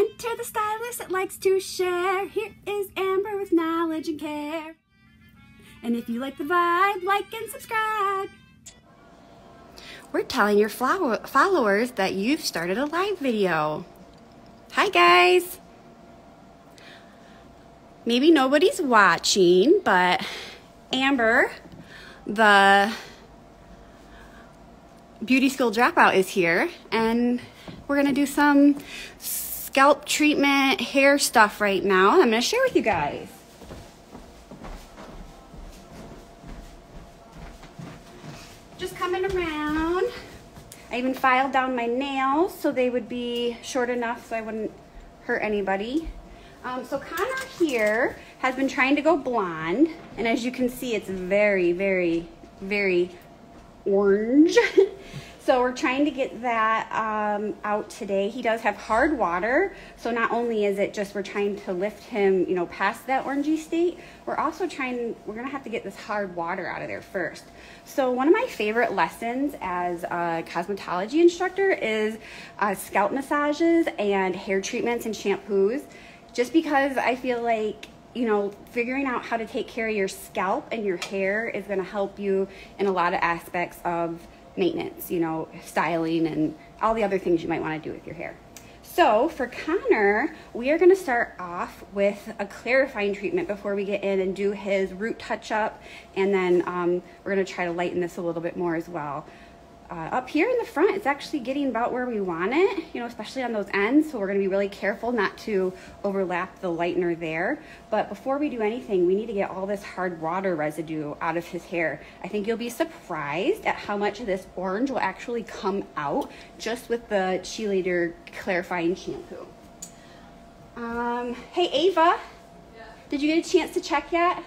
Enter the stylist that likes to share. Here is Amber with knowledge and care. And if you like the vibe, like and subscribe. We're telling your followers that you've started a live video. Hi guys. Maybe nobody's watching, but Amber, the beauty school dropout, is here, and we're gonna do some scalp treatment, hair stuff right now. I'm gonna share with you guys. Just coming around. I even filed down my nails so they would be short enough so I wouldn't hurt anybody. So Connor here has been trying to go blonde, and as you can see, it's very, very, very orange. So we're trying to get that out today. He does have hard water, so not only is it just we're trying to lift him, you know, past that orangey state, we're gonna have to get this hard water out of there first. So one of my favorite lessons as a cosmetology instructor is scalp massages and hair treatments and shampoos, just because I feel like, you know, figuring out how to take care of your scalp and your hair is gonna help you in a lot of aspects of maintenance, you know, styling and all the other things you might want to do with your hair. So for Connor, we are going to start off with a clarifying treatment before we get in and do his root touch up, and then we're going to try to lighten this a little bit more as well. Up here in the front, it's actually getting about where we want it, you know, especially on those ends, so we're going to be really careful not to overlap the lightener there. But before we do anything, we need to get all this hard water residue out of his hair. I think you'll be surprised at how much of this orange will actually come out just with the cheerleader clarifying shampoo. Hey Ava, yeah. Did you get a chance to check yet?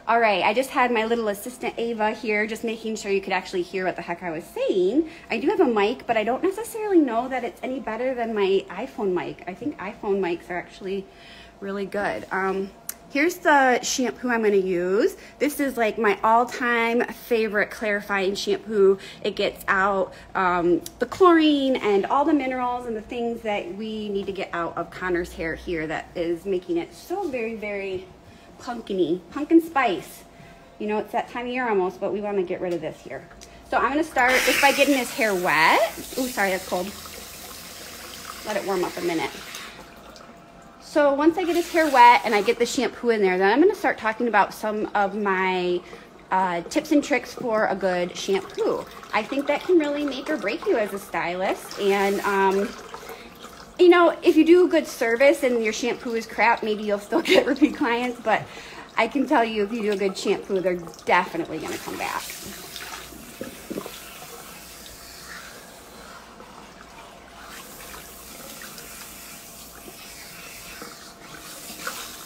All right, I just had my little assistant Ava here just making sure you could actually hear what the heck I was saying. I do have a mic, but I don't necessarily know that it's any better than my iPhone mic. I think iPhone mics are actually really good. Here's the shampoo I'm gonna use. This is like my all-time favorite clarifying shampoo. It gets out the chlorine and all the minerals and the things that we need to get out of Connor's hair here that is making it so very, very pumpkin-y, pumpkin spice. You know, it's that time of year almost, but we want to get rid of this here. So I'm going to start just by getting his hair wet. Oh, sorry, that's cold. Let it warm up a minute. So once I get his hair wet and I get the shampoo in there, then I'm going to start talking about some of my tips and tricks for a good shampoo. I think that can really make or break you as a stylist. And you know, if you do a good service and your shampoo is crap, maybe you'll still get repeat clients, but I can tell you if you do a good shampoo, they're definitely going to come back.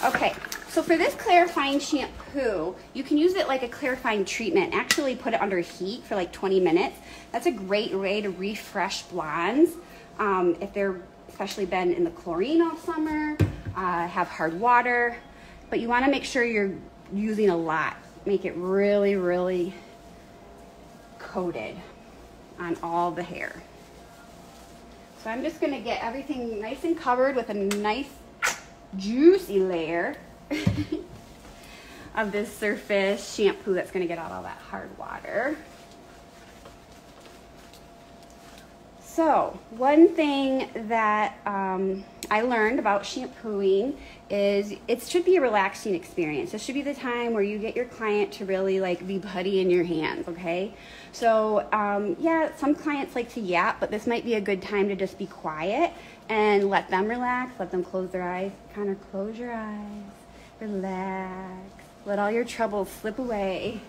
Okay, so for this clarifying shampoo, you can use it like a clarifying treatment. Actually put it under heat for like 20 minutes. That's a great way to refresh blondes. If they're especially been in the chlorine all summer, have hard water, but you want to make sure you're using a lot. Make it really, really coated on all the hair. So I'm just going to get everything nice and covered with a nice juicy layer of this surface shampoo that's going to get out all that hard water. So one thing that I learned about shampooing is it should be a relaxing experience. This should be the time where you get your client to really like be putty in your hands, okay? So yeah, some clients like to yap, but this might be a good time to just be quiet and let them relax, let them close their eyes. Connor, close your eyes, relax, let all your troubles slip away.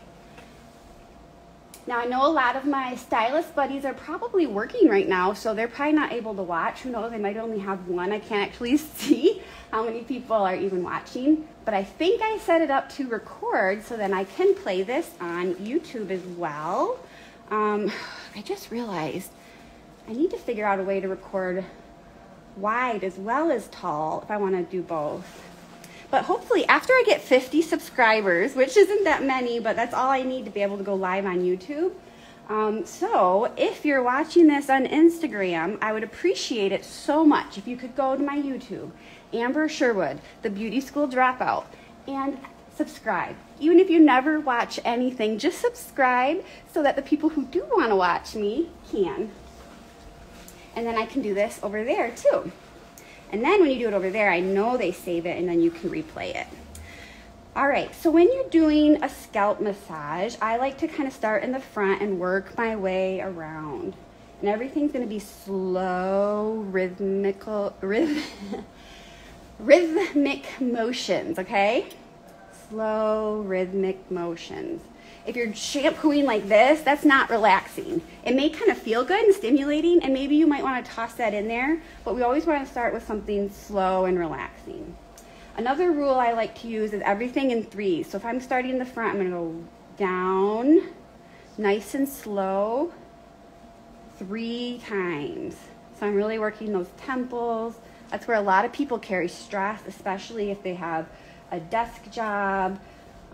Now, I know a lot of my stylist buddies are probably working right now, so they're probably not able to watch. Who knows, they might only have one. I can't actually see how many people are even watching, but I think I set it up to record so then I can play this on YouTube as well. I just realized I need to figure out a way to record wide as well as tall if I want to do both. But hopefully after I get 50 subscribers, which isn't that many, but that's all I need to be able to go live on YouTube, So if you're watching this on Instagram, I would appreciate it so much if you could go to my YouTube, Amber Sherwood, the Beauty School Dropout, and subscribe. Even if you never watch anything, just subscribe so that the people who do want to watch me can. And then I can do this over there too. And then when you do it over there, I know they save it and then you can replay it. All right, so when you're doing a scalp massage, I like to kind of start in the front and work my way around. And everything's gonna be slow, rhythmic motions, okay? Slow, rhythmic motions. If you're shampooing like this, that's not relaxing. It may kind of feel good and stimulating, and maybe you might want to toss that in there, but we always want to start with something slow and relaxing. Another rule I like to use is everything in threes. So if I'm starting in the front, I'm going to go down, nice and slow, 3 times. So I'm really working those temples. That's where a lot of people carry stress, especially if they have a desk job.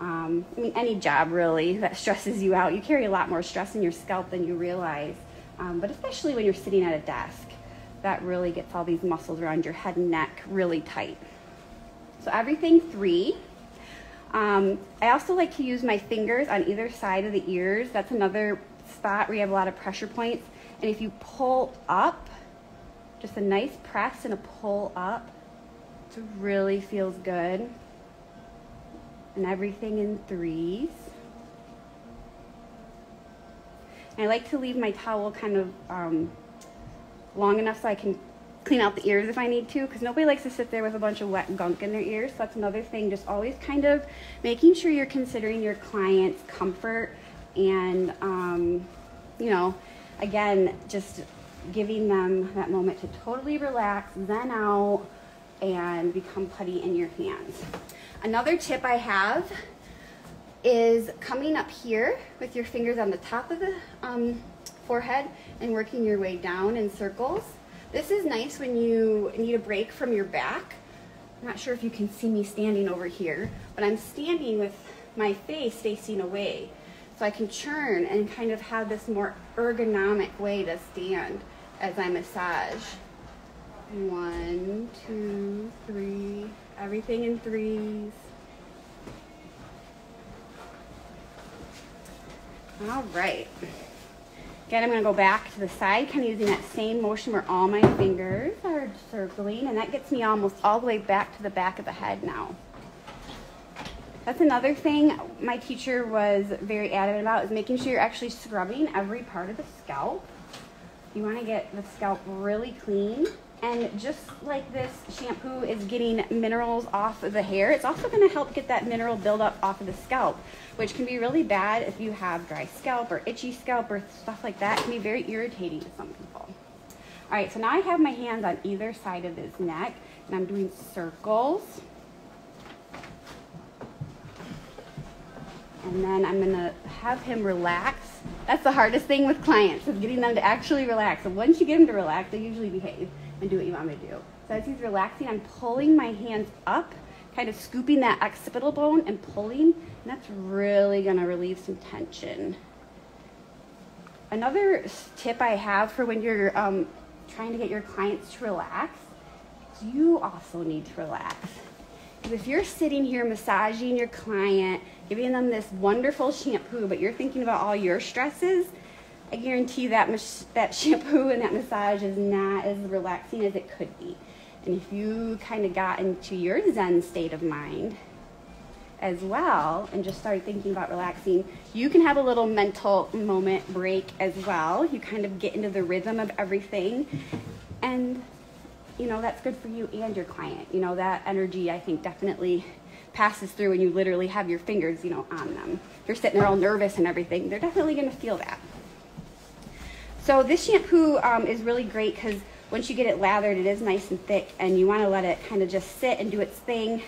I mean, any job really that stresses you out. You carry a lot more stress in your scalp than you realize. But especially when you're sitting at a desk, that really gets all these muscles around your head and neck really tight. So everything 3. I also like to use my fingers on either side of the ears. That's another spot where you have a lot of pressure points. And if you pull up, just a nice press and a pull up, it really feels good. And everything in 3s. And I like to leave my towel kind of long enough so I can clean out the ears if I need to, because nobody likes to sit there with a bunch of wet gunk in their ears. So that's another thing, just always kind of making sure you're considering your client's comfort and, you know, again, just giving them that moment to totally relax, zen out, and become putty in your hands. Another tip I have is coming up here with your fingers on the top of the forehead and working your way down in circles. This is nice when you need a break from your back. I'm not sure if you can see me standing over here, but I'm standing with my face facing away. So I can churn and kind of have this more ergonomic way to stand as I massage. 1, 2, 3, everything in 3s. All right. Again, I'm going to go back to the side, kind of using that same motion where all my fingers are circling, and that gets me almost all the way back to the back of the head now. That's another thing my teacher was very adamant about, is making sure you're actually scrubbing every part of the scalp. You want to get the scalp really clean. And just like this shampoo is getting minerals off of the hair, it's also going to help get that mineral buildup off of the scalp, which can be really bad if you have dry scalp or itchy scalp or stuff like that. It can be very irritating to some people. All right, so now I have my hands on either side of his neck, and I'm doing circles. And then I'm going to have him relax. That's the hardest thing with clients, is getting them to actually relax. And once you get them to relax, they usually behave and do what you want me to do. So as he's relaxing, I'm pulling my hands up, kind of scooping that occipital bone and pulling, and that's really going to relieve some tension. Another tip I have for when you're trying to get your clients to relax is you also need to relax. Because if you're sitting here massaging your client, giving them this wonderful shampoo, but you're thinking about all your stresses, I guarantee that shampoo and that massage is not as relaxing as it could be. And if you kind of got into your Zen state of mind as well and just started thinking about relaxing, you can have a little mental moment break as well. You kind of get into the rhythm of everything, and you know, that's good for you and your client. You know, that energy, I think, definitely passes through when you literally have your fingers, you know, on them. If you're sitting there all nervous and everything, they're definitely going to feel that. So this shampoo is really great because once you get it lathered, it is nice and thick, and you want to let it kind of just sit and do its thing.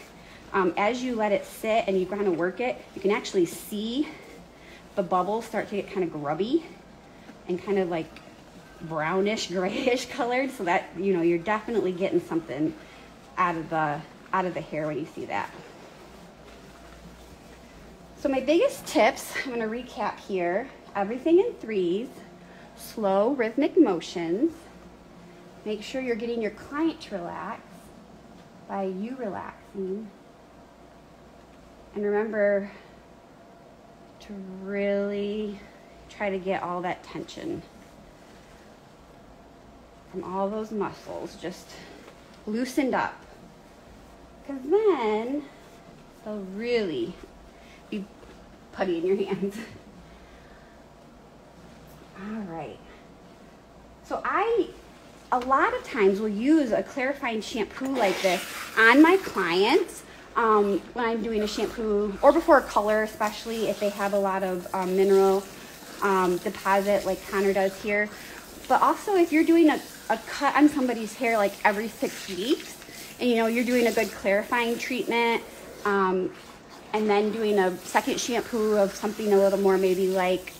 As you let it sit and you kind of work it, you can actually see the bubbles start to get kind of grubby and kind of like brownish, grayish colored, so that, you know, you're definitely getting something out of the hair when you see that. So my biggest tips, I'm going to recap here. everything in threes, slow rhythmic motions. Make sure you're getting your client to relax by you relaxing. And remember to really try to get all that tension from all those muscles just loosened up. Because then they'll really be putty in your hands. All right. So a lot of times will use a clarifying shampoo like this on my clients when I'm doing a shampoo, or before a color, especially if they have a lot of mineral deposit like Connor does here. But also if you're doing a cut on somebody's hair like every 6 weeks, and you know you're doing a good clarifying treatment, and then doing a second shampoo of something a little more maybe like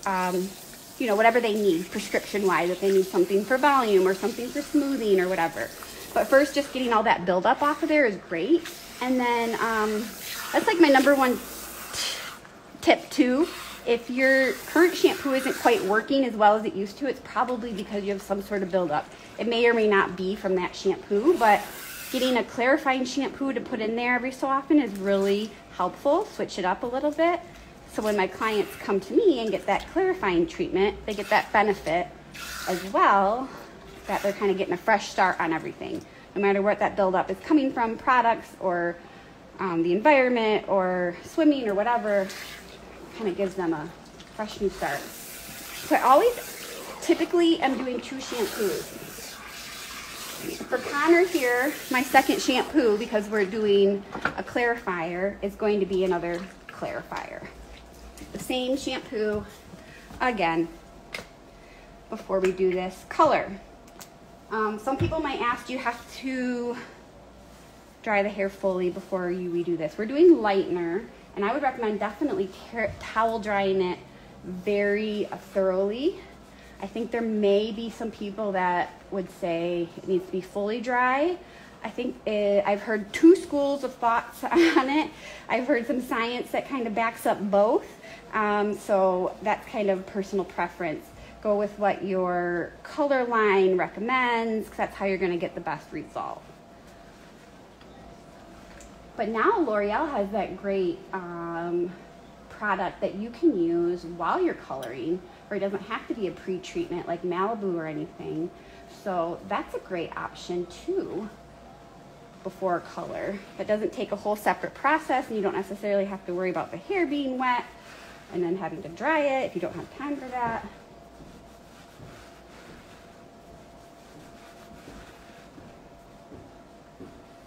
you know, whatever they need prescription-wise, if they need something for volume or something for smoothing or whatever. But first, just getting all that buildup off of there is great. And then that's like my number one tip too. If your current shampoo isn't quite working as well as it used to, it's probably because you have some sort of buildup. It may or may not be from that shampoo, but getting a clarifying shampoo to put in there every so often is really helpful. Switch it up a little bit. So when my clients come to me and get that clarifying treatment, they get that benefit as well, that they're kind of getting a fresh start on everything. No matter what that buildup is coming from, products or the environment or swimming or whatever, kind of gives them a fresh new start. So I always typically am doing 2 shampoos. For Connor here, my second shampoo, because we're doing a clarifier, is going to be another clarifier. The same shampoo again before we do this color. Some people might ask, do you have to dry the hair fully before you redo this? We're doing lightener, and I would recommend definitely towel drying it very thoroughly. I think there may be some people that would say it needs to be fully dry. I think I've heard 2 schools of thoughts on it. I've heard some science that kind of backs up both. So that's kind of personal preference. Go with what your color line recommends, because that's how you're going to get the best result. But now L'Oreal has that great product that you can use while you're coloring, or it doesn't have to be a pre-treatment like Malibu or anything. So that's a great option too before color. That doesn't take a whole separate process, and you don't necessarily have to worry about the hair being wet and then having to dry it if you don't have time for that.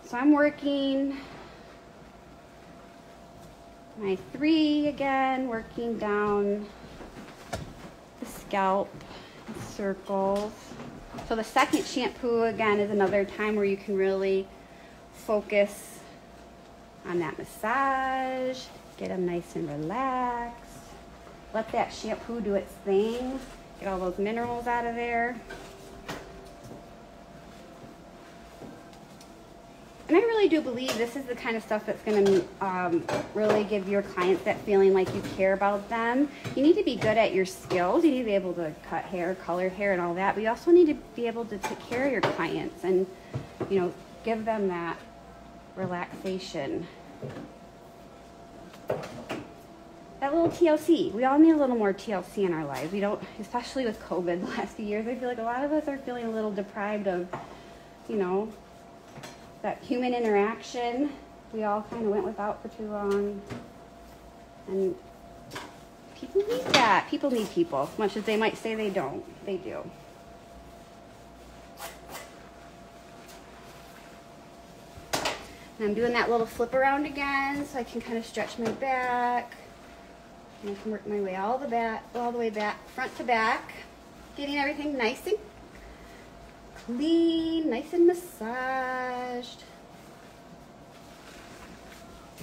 So I'm working my 3 again, working down the scalp in circles. So the second shampoo again is another time where you can really focus on that massage, get them nice and relaxed. Let that shampoo do its thing, get all those minerals out of there. And I really do believe this is the kind of stuff that's going to really give your clients that feeling like you care about them. You need to be good at your skills. You need to be able to cut hair, color hair, and all that. But you also need to be able to take care of your clients and, you know, give them that relaxation. That little TLC. We all need a little more TLC in our lives. We don't, especially with COVID the last few years, I feel like a lot of us are feeling a little deprived of, you know, that human interaction. We all kind of went without for too long. And people need that. People need people. As much as they might say they don't, they do. And I'm doing that little flip around again so I can kind of stretch my back. And I can work my way all the way back, front to back. Getting everything nice and clean, nice and massaged.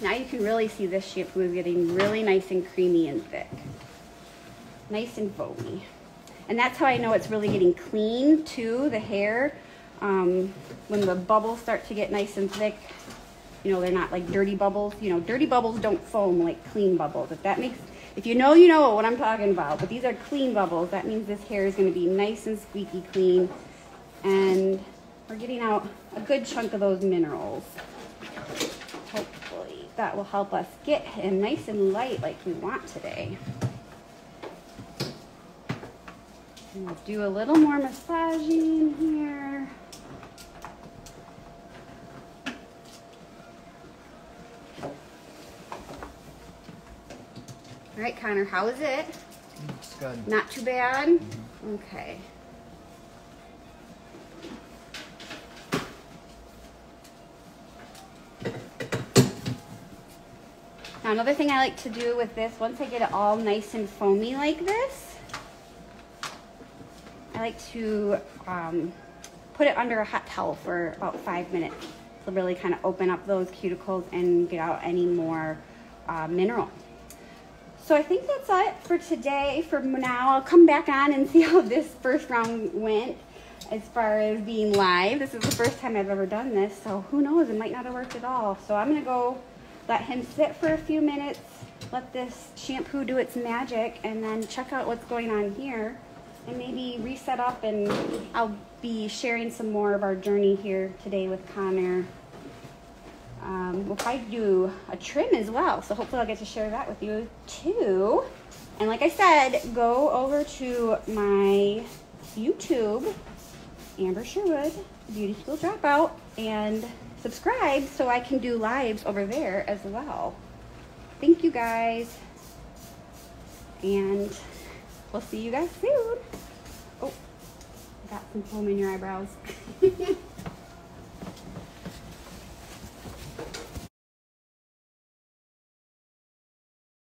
Now you can really see this shampoo is getting really nice and creamy and thick. Nice and foamy. And that's how I know it's really getting clean too, the hair. When the bubbles start to get nice and thick, you know, they're not like dirty bubbles. You know, dirty bubbles don't foam like clean bubbles. If that makes If you know what I'm talking about. But these are clean bubbles. That means this hair is going to be nice and squeaky clean. And we're getting out a good chunk of those minerals. Hopefully that will help us get him nice and light like we want today. And we'll do a little more massaging here. All right, Connor, how is it? It's good. Not too bad? Okay. Now, another thing I like to do with this, once I get it all nice and foamy like this, I like to put it under a hot towel for about 5 minutes to really kind of open up those cuticles and get out any more mineral. So I think that's it for today. For now, I'll come back on and see how this first round went as far as being live. This is the first time I've ever done this, so who knows, it might not have worked at all. So I'm gonna go let him sit for a few minutes, let this shampoo do its magic, and then check out what's going on here, and maybe reset up, and I'll be sharing some more of our journey here today with Connor. We'll probably do a trim as well, so hopefully I'll get to share that with you too. And like I said, go over to my YouTube, Amber Sherwood, Beauty School Dropout, and subscribe so I can do lives over there as well. Thank you guys, and we'll see you guys soon. Oh, got some foam in your eyebrows.